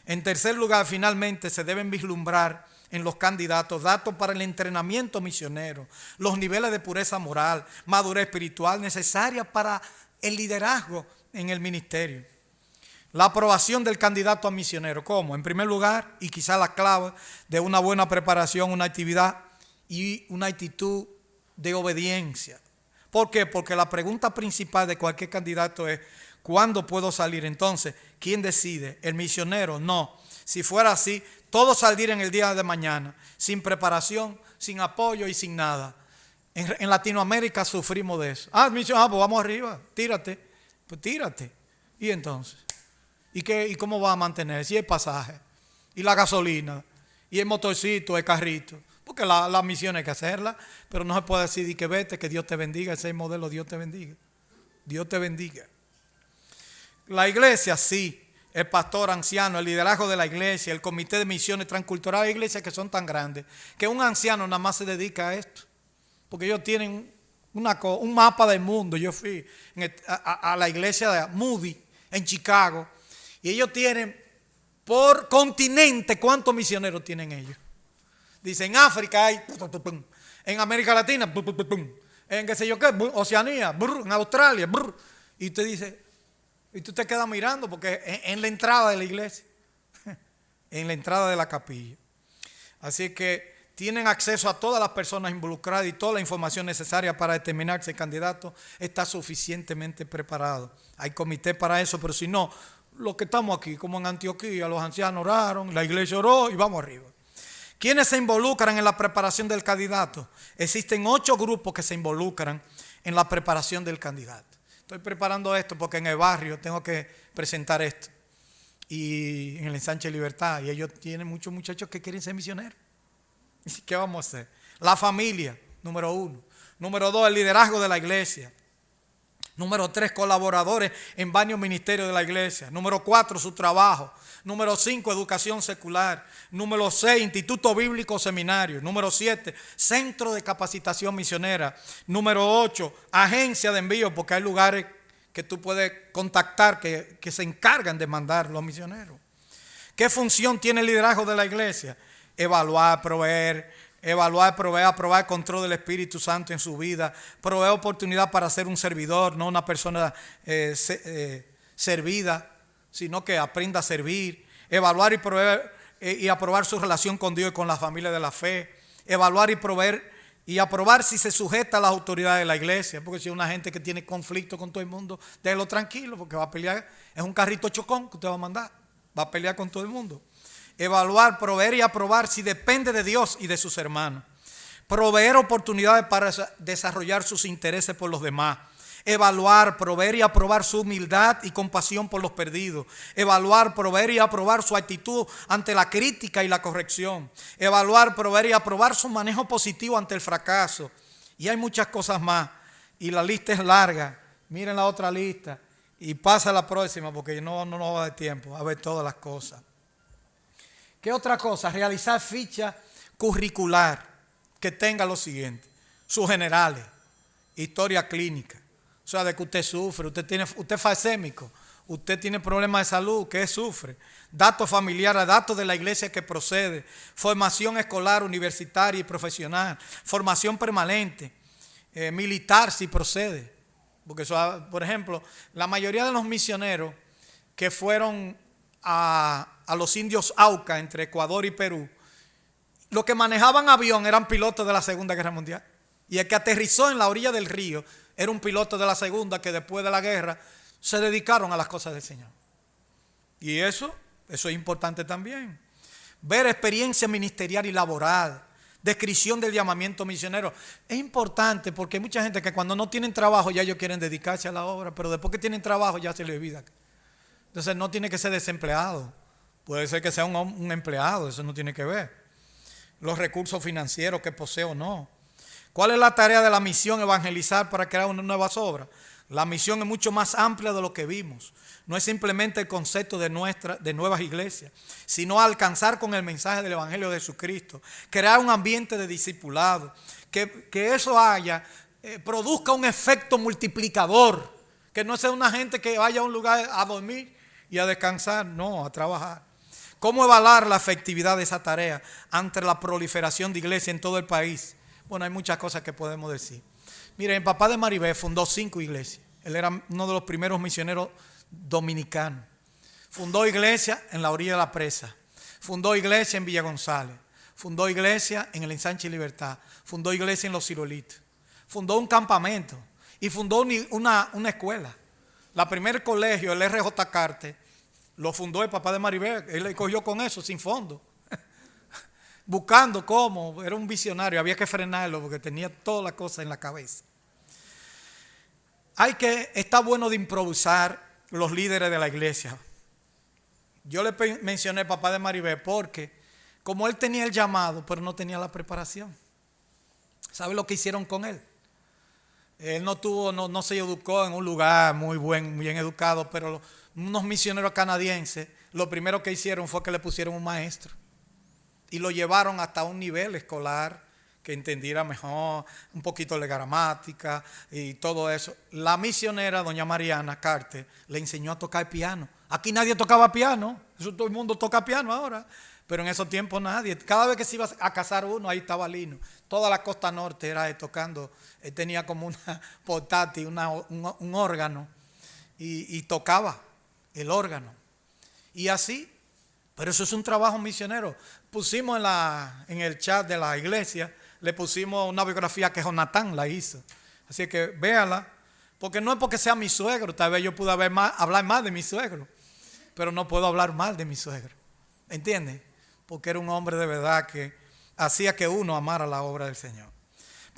En tercer lugar, finalmente, se deben vislumbrar en los candidatos datos para el entrenamiento misionero, los niveles de pureza moral, madurez espiritual necesaria para el liderazgo en el ministerio. La aprobación del candidato a misionero, ¿cómo? En primer lugar, y quizá la clave de una buena preparación, una actividad y una actitud de obediencia. ¿Por qué? Porque la pregunta principal de cualquier candidato es, ¿cuándo puedo salir? Entonces, ¿quién decide? ¿El misionero? No. Si fuera así, todos saldrían el día de mañana, sin preparación, sin apoyo y sin nada. En Latinoamérica sufrimos de eso. Pues vamos arriba, tírate. Pues tírate. ¿Y entonces? ¿Y cómo va a mantener? Si el pasaje, y la gasolina, y el motorcito, el carrito. Porque la misión hay que hacerla, pero no se puede decir que vete, que Dios te bendiga, ese es el modelo, Dios te bendiga. Dios te bendiga. La iglesia sí. El pastor anciano, el liderazgo de la iglesia, el comité de misiones transculturales, hay iglesias que son tan grandes que un anciano nada más se dedica a esto, porque ellos tienen un mapa del mundo. Yo fui a la iglesia de Moody en Chicago y ellos tienen por continente cuántos misioneros tienen ellos. Dicen en África hay, en América Latina, en qué sé yo qué, Oceanía, en Australia, y usted dice, y tú te quedas mirando porque en la entrada de la iglesia, en la entrada de la capilla. Así que tienen acceso a todas las personas involucradas y toda la información necesaria para determinar si el candidato está suficientemente preparado. Hay comité para eso, pero si no, los que estamos aquí, como en Antioquía, los ancianos oraron, la iglesia oró y vamos arriba. ¿Quiénes se involucran en la preparación del candidato? Existen 8 grupos que se involucran en la preparación del candidato. Estoy preparando esto porque en el barrio tengo que presentar esto. y en el Ensanche Libertad. Y ellos tienen muchos muchachos que quieren ser misioneros. ¿Qué vamos a hacer? La familia, número 1. Número 2, el liderazgo de la iglesia. Número 3, colaboradores en varios ministerios de la iglesia. Número 4, su trabajo. Número 5, educación secular. Número 6, instituto bíblico seminario. Número 7, centro de capacitación misionera. Número 8, agencia de envío, porque hay lugares que tú puedes contactar que se encargan de mandar los misioneros. ¿Qué función tiene el liderazgo de la iglesia? Evaluar, proveer, aprobar el control del Espíritu Santo en su vida, proveer oportunidad para ser un servidor, no una persona servida, sino que aprenda a servir, evaluar y proveer y aprobar su relación con Dios y con la familia de la fe, evaluar y proveer y aprobar si se sujeta a las autoridades de la iglesia, porque si es una gente que tiene conflicto con todo el mundo, déjelo tranquilo, porque va a pelear, es un carrito chocón que usted va a mandar, va a pelear con todo el mundo. Evaluar, proveer y aprobar si depende de Dios y de sus hermanos. Proveer oportunidades para desarrollar sus intereses por los demás. Evaluar, proveer y aprobar su humildad y compasión por los perdidos. Evaluar, proveer y aprobar su actitud ante la crítica y la corrección. Evaluar, proveer y aprobar su manejo positivo ante el fracaso. Y hay muchas cosas más. Y la lista es larga. Miren la otra lista. Y pasa a la próxima porque no nos va a dar tiempo a ver todas las cosas. ¿Qué otra cosa? Realizar ficha curricular que tenga lo siguiente: sus generales, historia clínica, o sea, de que usted sufre, usted es falsémico, usted tiene problemas de salud, ¿qué sufre? Datos familiares, datos de la iglesia que procede, formación escolar, universitaria y profesional, formación permanente, militar si procede. Porque eso, por ejemplo, la mayoría de los misioneros que fueron a los indios Auca entre Ecuador y Perú, los que manejaban avión eran pilotos de la Segunda Guerra Mundial, y el que aterrizó en la orilla del río era un piloto de la Segunda, que después de la guerra se dedicaron a las cosas del Señor. Y eso es importante también. Ver experiencia ministerial y laboral, descripción del llamamiento misionero, es importante, porque hay mucha gente que cuando no tienen trabajo ya ellos quieren dedicarse a la obra, pero después que tienen trabajo ya se les olvida. Entonces no tiene que ser desempleado, puede ser que sea un empleado, eso no tiene que ver. Los recursos financieros que posee o no. ¿Cuál es la tarea de la misión? Evangelizar para crear unas nuevas obras. La misión es mucho más amplia de lo que vimos. No es simplemente el concepto de nuevas iglesias, sino alcanzar con el mensaje del Evangelio de Jesucristo, crear un ambiente de discipulado, que eso produzca un efecto multiplicador, que no sea una gente que vaya a un lugar a dormir y a descansar, no, a trabajar. ¿Cómo evaluar la efectividad de esa tarea ante la proliferación de iglesias en todo el país? Bueno, hay muchas cosas que podemos decir. Miren, el papá de Maribel fundó 5 iglesias. Él era uno de los primeros misioneros dominicanos. Fundó iglesia en la orilla de la presa. Fundó iglesia en Villa González. Fundó iglesia en el Ensanche Libertad. Fundó iglesia en Los Ciruelitos. Fundó un campamento y fundó una escuela. La primer colegio, el R.J. Carter, lo fundó el papá de Maribel. Él le cogió con eso, sin fondo. Buscando cómo, era un visionario, había que frenarlo porque tenía todas las cosas en la cabeza. Está bueno de improvisar los líderes de la iglesia. Yo le mencioné al papá de Maribel porque como él tenía el llamado, pero no tenía la preparación. ¿Sabe lo que hicieron con él? Él no se educó en un lugar muy bien educado, pero unos misioneros canadienses, lo primero que hicieron fue que le pusieron un maestro. Y lo llevaron hasta un nivel escolar que entendiera mejor, un poquito de gramática y todo eso. La misionera, doña Mariana Carter, le enseñó a tocar piano. Aquí nadie tocaba piano, eso todo el mundo toca piano ahora, pero en esos tiempos nadie. Cada vez que se iba a casar uno, ahí estaba Lino. Toda la costa norte era tocando, él tenía como una portátil, un órgano, y tocaba el órgano. Y así. Pero eso es un trabajo misionero. Pusimos en el chat de la iglesia, le pusimos una biografía que Jonatán la hizo. Así que véala, porque no es porque sea mi suegro, tal vez yo pude hablar más de mi suegro, pero no puedo hablar mal de mi suegro. ¿Entiendes? Porque era un hombre de verdad que hacía que uno amara la obra del Señor.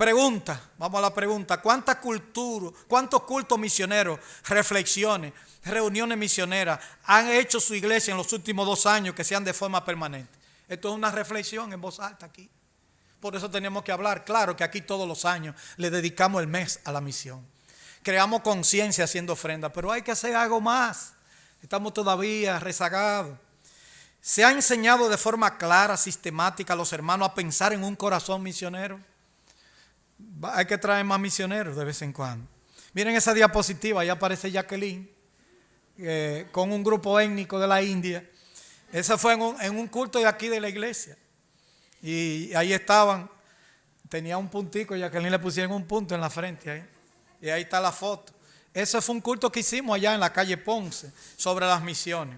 Pregunta, vamos a la pregunta. ¿Cuántos cultos misioneros, reflexiones, reuniones misioneras han hecho su iglesia en los últimos 2 años que sean de forma permanente? Esto es una reflexión en voz alta aquí. Por eso tenemos que hablar. Claro que aquí todos los años le dedicamos el mes a la misión. Creamos conciencia haciendo ofrenda, pero hay que hacer algo más. Estamos todavía rezagados. ¿Se ha enseñado de forma clara, sistemática a los hermanos a pensar en un corazón misionero? Hay que traer más misioneros de vez en cuando. Miren esa diapositiva, ahí aparece Jacqueline con un grupo étnico de la India. Esa fue en un culto de aquí de la iglesia. Y ahí estaban, tenía un puntico, Jacqueline le pusieron un punto en la frente ahí. Y ahí está la foto. Ese fue un culto que hicimos allá en la calle Ponce sobre las misiones.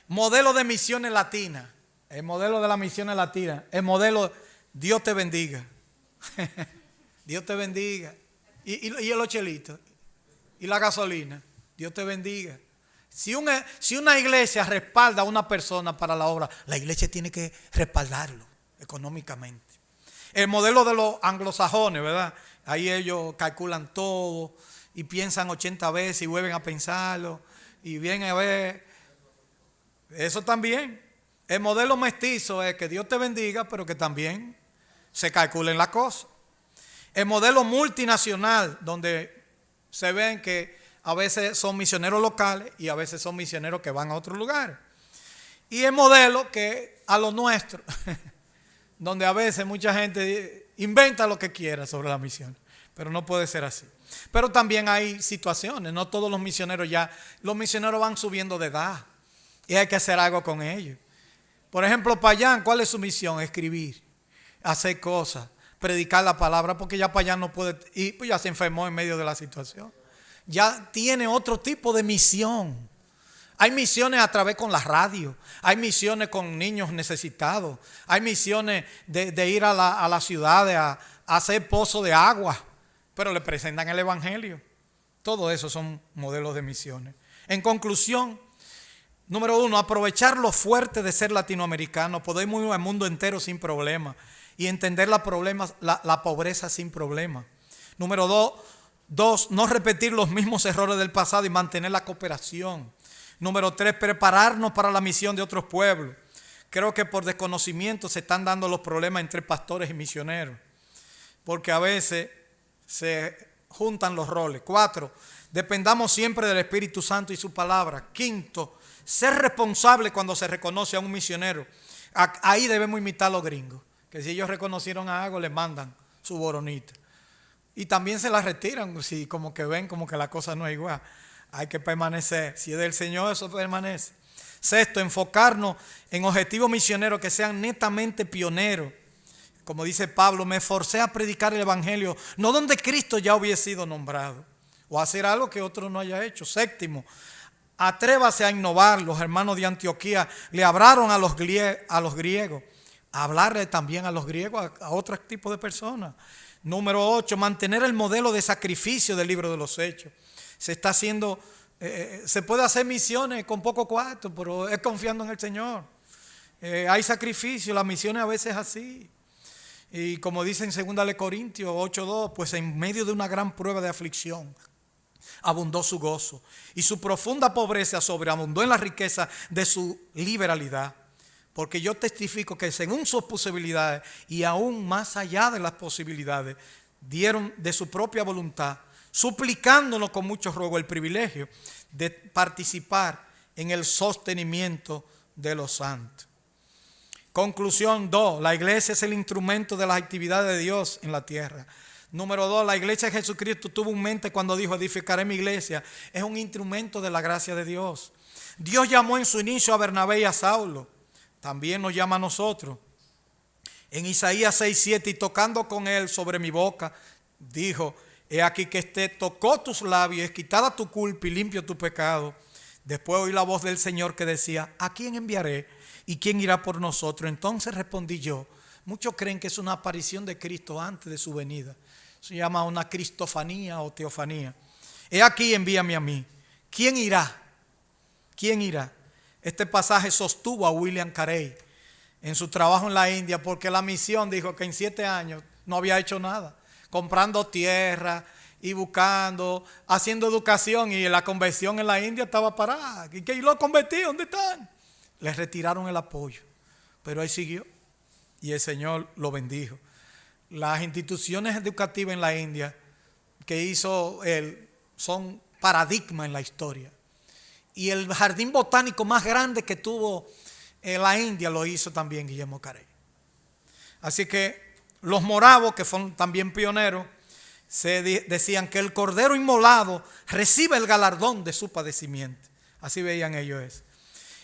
Modelo de misiones latinas. El modelo de las misiones latinas. El modelo Dios te bendiga. Dios te bendiga. Y los chelitos. Y la gasolina. Dios te bendiga. Si una iglesia respalda a una persona para la obra, la iglesia tiene que respaldarlo económicamente. El modelo de los anglosajones, ¿verdad? Ahí ellos calculan todo y piensan 80 veces y vuelven a pensarlo y vienen a ver. Eso también. El modelo mestizo es que Dios te bendiga, pero que también se calculen las cosas. El modelo multinacional, donde se ven que a veces son misioneros locales y a veces son misioneros que van a otros lugares. Y el modelo que a lo nuestro, donde a veces mucha gente inventa lo que quiera sobre la misión, pero no puede ser así. Pero también hay situaciones, no todos los misioneros van subiendo de edad y hay que hacer algo con ellos. Por ejemplo, Payán, ¿cuál es su misión? Escribir, hacer cosas, predicar la palabra, porque ya Payán no puede, y pues ya se enfermó en medio de la situación. Ya tiene otro tipo de misión. Hay misiones a través con la radio, hay misiones con niños necesitados, hay misiones de ir a las ciudades a hacer pozos de agua, pero le presentan el evangelio. Todo eso son modelos de misiones. En conclusión, número 1, aprovechar lo fuerte de ser latinoamericano, podemos ir al mundo entero sin problema y entender la pobreza sin problema. Número 2, no repetir los mismos errores del pasado y mantener la cooperación. Número 3, prepararnos para la misión de otros pueblos. Creo que por desconocimiento se están dando los problemas entre pastores y misioneros, porque a veces se juntan los roles. 4, dependamos siempre del Espíritu Santo y su palabra. 5, ser responsable cuando se reconoce a un misionero. Ahí debemos imitar a los gringos, que si ellos reconocieron a algo, les mandan su boronita. Y también se la retiran, si como que ven como que la cosa no es igual. Hay que permanecer. Si es del Señor, eso permanece. 6, enfocarnos en objetivos misioneros que sean netamente pioneros. Como dice Pablo, me esforcé a predicar el evangelio, no donde Cristo ya hubiese sido nombrado, o hacer algo que otro no haya hecho. 7, atrévase a innovar. Los hermanos de Antioquía le hablaron a los griegos, a hablarle también a los griegos, a otros tipos de personas. Número 8, mantener el modelo de sacrificio del libro de los Hechos. Se está haciendo, se puede hacer misiones con poco cuarto, pero es confiando en el Señor. Hay sacrificio, las misiones a veces es así. Y como dice en 2 Corintios 8:2, pues en medio de una gran prueba de aflicción, abundó su gozo. Y su profunda pobreza sobreabundó en la riqueza de su liberalidad. Porque yo testifico que según sus posibilidades y aún más allá de las posibilidades, dieron de su propia voluntad, suplicándonos con mucho ruego el privilegio de participar en el sostenimiento de los santos. Conclusión 2, la iglesia es el instrumento de las actividades de Dios en la tierra. Número 2, la iglesia de Jesucristo tuvo en mente cuando dijo edificaré mi iglesia, es un instrumento de la gracia de Dios. Dios llamó en su inicio a Bernabé y a Saulo, también nos llama a nosotros. En Isaías 6:7, y tocando con él sobre mi boca, dijo, he aquí que tocó tus labios, es quitada tu culpa y limpio tu pecado. Después oí la voz del Señor que decía, ¿a quién enviaré? ¿Y quién irá por nosotros? Entonces respondí yo, muchos creen que es una aparición de Cristo antes de su venida. Se llama una cristofanía o teofanía. He aquí, envíame a mí. ¿Quién irá? ¿Quién irá? Este pasaje sostuvo a William Carey en su trabajo en la India, porque la misión dijo que en 7 años no había hecho nada, comprando tierra y buscando, haciendo educación, y la conversión en la India estaba parada. ¿Y los convertidos dónde están? Les retiraron el apoyo, pero él siguió y el Señor lo bendijo. Las instituciones educativas en la India que hizo él son paradigma en la historia. Y el jardín botánico más grande que tuvo la India lo hizo también Guillermo Carey. Así que los moravos, que fueron también pioneros, decían que el cordero inmolado recibe el galardón de su padecimiento. Así veían ellos eso.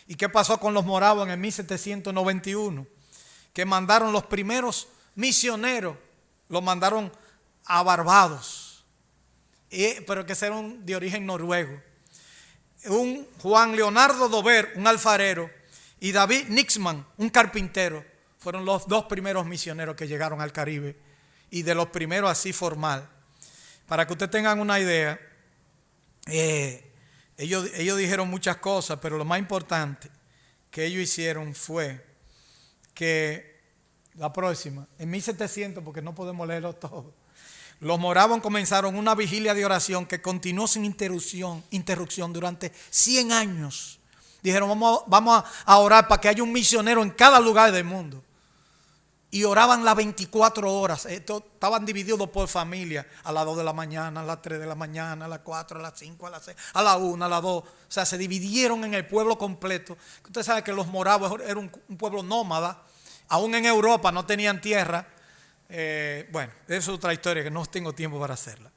¿Y qué pasó con los moravos en el 1791? Que mandaron los primeros misioneros, los mandaron a Barbados, pero que eran de origen noruego. Un Juan Leonardo Dover, un alfarero, y David Nixman, un carpintero, fueron los 2 primeros misioneros que llegaron al Caribe, y de los primeros así formal. Para que ustedes tengan una idea, ellos dijeron muchas cosas, pero lo más importante que ellos hicieron fue que la próxima, en 1700, porque no podemos leerlo todo, los moravos comenzaron una vigilia de oración que continuó sin interrupción durante 100 años. Dijeron, vamos a orar para que haya un misionero en cada lugar del mundo. Y oraban las 24 horas. Estaban divididos por familia. A las 2 de la mañana, a las 3 de la mañana, a las 4, a las 5, a las 6, a las 1, a las 2. O sea, se dividieron en el pueblo completo. Usted sabe que los moravos eran un pueblo nómada. Aún en Europa no tenían tierra. Bueno, eso es otra historia que no tengo tiempo para hacerla.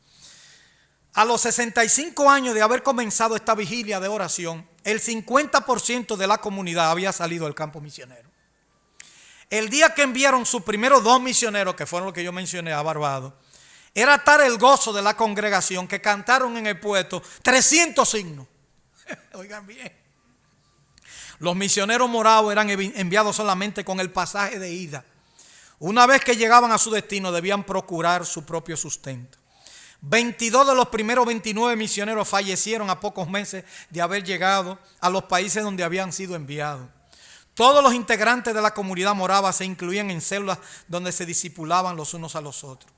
A los 65 años de haber comenzado esta vigilia de oración, el 50% de la comunidad había salido del campo misionero. El día que enviaron sus primeros 2 misioneros, que fueron los que yo mencioné a Barbados, era tal el gozo de la congregación que cantaron en el puerto 300 himnos. Oigan bien. Los misioneros moravos eran enviados solamente con el pasaje de ida. Una vez que llegaban a su destino, debían procurar su propio sustento. 22 de los primeros 29 misioneros fallecieron a pocos meses de haber llegado a los países donde habían sido enviados. Todos los integrantes de la comunidad morava se incluían en células donde se discipulaban los unos a los otros.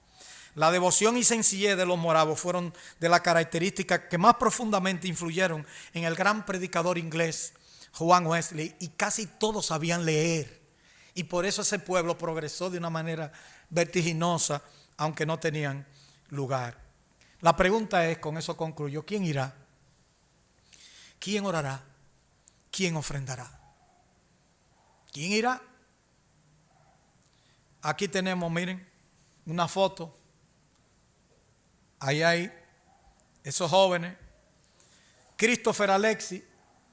La devoción y sencillez de los moravos fueron de las características que más profundamente influyeron en el gran predicador inglés Juan Wesley, y casi todos sabían leer. Y por eso ese pueblo progresó de una manera vertiginosa, aunque no tenían lugar. La pregunta es, con eso concluyo, ¿quién irá? ¿Quién orará? ¿Quién ofrendará? ¿Quién irá? Aquí tenemos, miren, una foto. Ahí hay esos jóvenes. Christopher Alexis,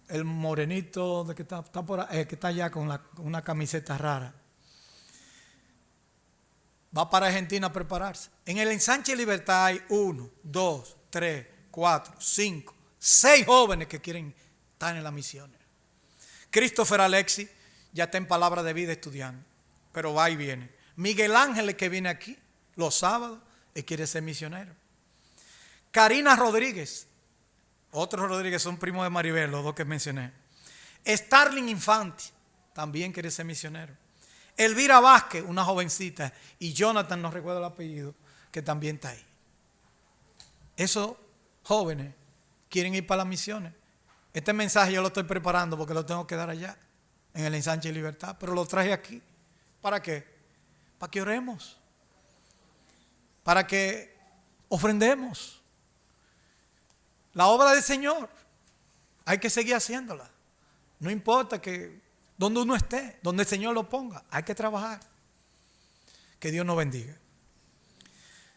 el morenito de que está por ahí, que está allá con una camiseta rara. Va para Argentina a prepararse. En el Ensanche Libertad hay 1, 2, 3, 4, 5, 6 jóvenes que quieren estar en las misiones. Christopher Alexis ya está en Palabra de Vida estudiando, pero va y viene. Miguel Ángel, que viene aquí los sábados, él quiere ser misionero. Karina Rodríguez, otros Rodríguez son primos de Maribel, los 2 que mencioné. Starling Infante también quiere ser misionero. Elvira Vázquez, una jovencita, y Jonathan, no recuerdo el apellido, que también está ahí. Esos jóvenes quieren ir para las misiones. Este mensaje yo lo estoy preparando porque lo tengo que dar allá, en el Ensanche Libertad, pero lo traje aquí. ¿Para qué? Para que oremos, para que ofrendemos. La obra del Señor hay que seguir haciéndola. No importa que donde uno esté, donde el Señor lo ponga, hay que trabajar. Que Dios nos bendiga.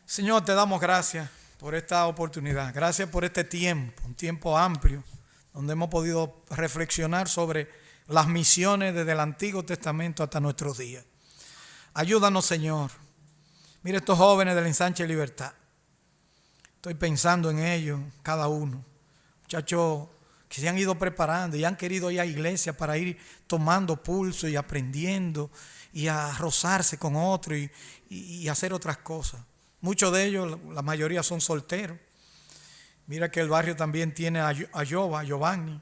Señor, te damos gracias por esta oportunidad. Gracias por este tiempo, un tiempo amplio, donde hemos podido reflexionar sobre las misiones desde el Antiguo Testamento hasta nuestros días. Ayúdanos, Señor. Mira estos jóvenes del Ensanche Libertad. Estoy pensando en ellos, cada uno. Muchachos que se han ido preparando y han querido ir a iglesia para ir tomando pulso y aprendiendo y a rozarse con otros y hacer otras cosas. Muchos de ellos, la mayoría son solteros. Mira que el barrio también tiene a Giovanni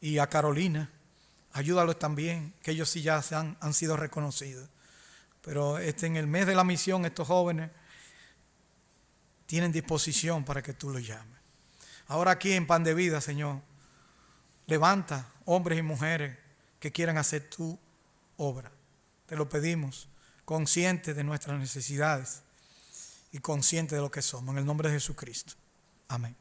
y a Carolina. Ayúdalos también, que ellos sí ya han sido reconocidos. Pero en el mes de la misión, estos jóvenes tienen disposición para que tú los llames. Ahora aquí en Pan de Vida, Señor, levanta hombres y mujeres que quieran hacer tu obra. Te lo pedimos, conscientes de nuestras necesidades y conscientes de lo que somos. En el nombre de Jesucristo. Amén.